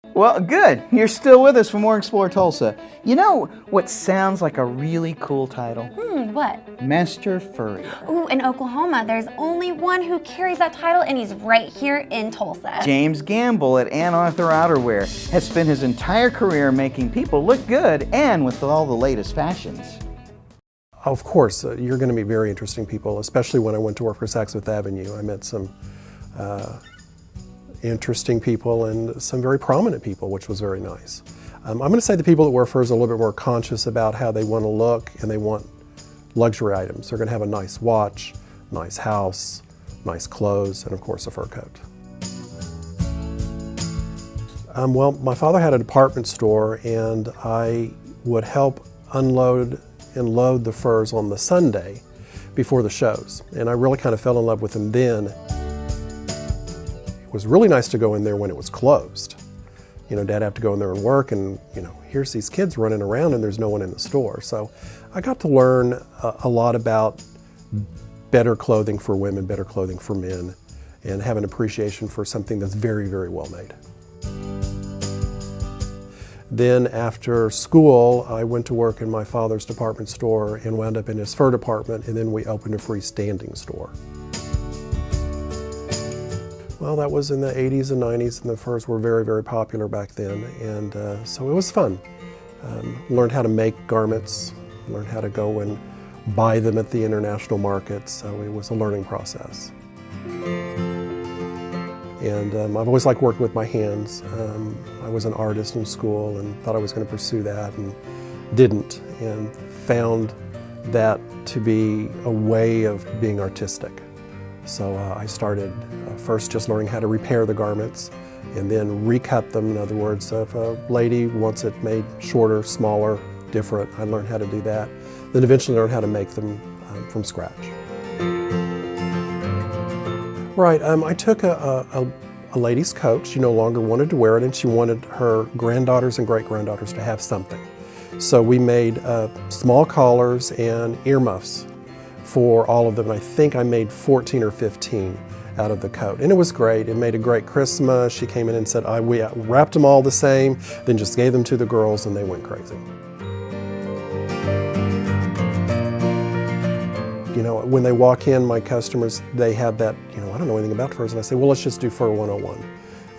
Well, good. You're still with us for more Explore Tulsa. You know what sounds like a really cool title? What? Master Furrier. Ooh, in Oklahoma, there's only one who carries that title, and he's right here in Tulsa. James Gamble at Arthur Outerwear has spent his entire career making people look good and with all the latest fashions. Of course, you're going to meet very interesting people, especially when I went to work for Saks Fifth Avenue. I met some interesting people and some very prominent people, which was very nice. I'm going to say the people that wear furs are a little bit more conscious about how they want to look, and they want luxury items. They're going to have a nice watch, nice house, nice clothes, and of course a fur coat. Well, my father had a department store, and I would help unload and load the furs on the Sunday before the shows. And I really kind of fell in love with them then. It was really nice to go in there when it was closed. You know, Dad had to go in there and work, and you know, here's these kids running around and there's no one in the store. So I got to learn a lot about better clothing for women, better clothing for men, and have an appreciation for something that's very, very well made. Then after school, I went to work in my father's department store and wound up in his fur department, and then we opened a freestanding store. Well, that was in the 80s and 90s, and the furs were very, very popular back then, and so it was fun. Learned how to make garments, learned how to go and buy them at the international markets, so it was a learning process. And I've always liked working with my hands. I was an artist in school and thought I was going to pursue that, and didn't, and found that to be a way of being artistic. So I started first just learning how to repair the garments and then recut them. In other words, if a lady wants it made shorter, smaller, different, I learned how to do that. Then eventually learned how to make them from scratch. Right, I took a lady's coat. She no longer wanted to wear it, and she wanted her granddaughters and great-granddaughters to have something. So we made small collars and earmuffs for all of them. I think I made 14 or 15 out of the coat. And it was great. It made a great Christmas. She came in and said, we wrapped them all the same, then just gave them to the girls, and they went crazy. You know, when they walk in, my customers, they have that, you know, I don't know anything about furs, and I say, well, let's just do Fur 101.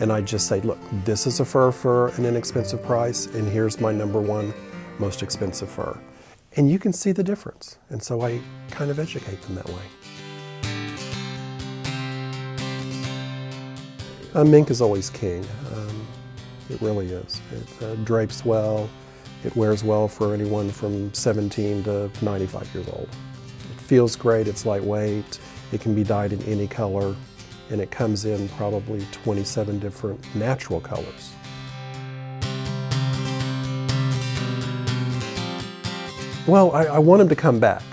And I just say, look, this is a fur for an inexpensive price, and here's my #1 most expensive fur. And you can see the difference. And so I kind of educate them that way. Mink is always king. It really is. It drapes well. It wears well for anyone from 17 to 95 years old. It feels great. It's lightweight. It can be dyed in any color. And it comes in probably 27 different natural colors. Well, I want them to come back,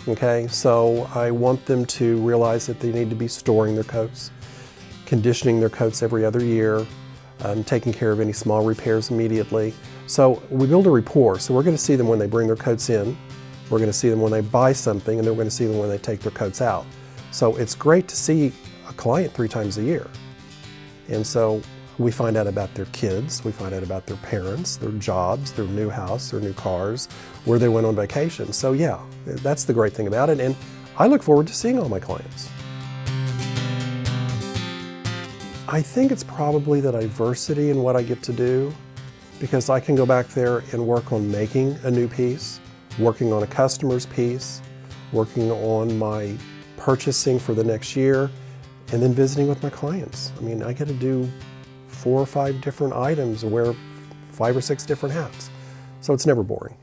okay? So I want them to realize that they need to be storing their coats, conditioning their coats every other year, taking care of any small repairs immediately. So we build a rapport. So we're going to see them when they bring their coats in, we're going to see them when they buy something, and then we're going to see them when they take their coats out. So it's great to see a client 3 times a year. And so we find out about their kids, we find out about their parents, their jobs, their new house, their new cars, where they went on vacation. So yeah, that's the great thing about it, and I look forward to seeing all my clients. I think it's probably the diversity in what I get to do, because I can go back there and work on making a new piece, working on a customer's piece, working on my purchasing for the next year, and then visiting with my clients. I mean, I get to do 4 or 5 different items and wear 5 or 6 different hats. So it's never boring.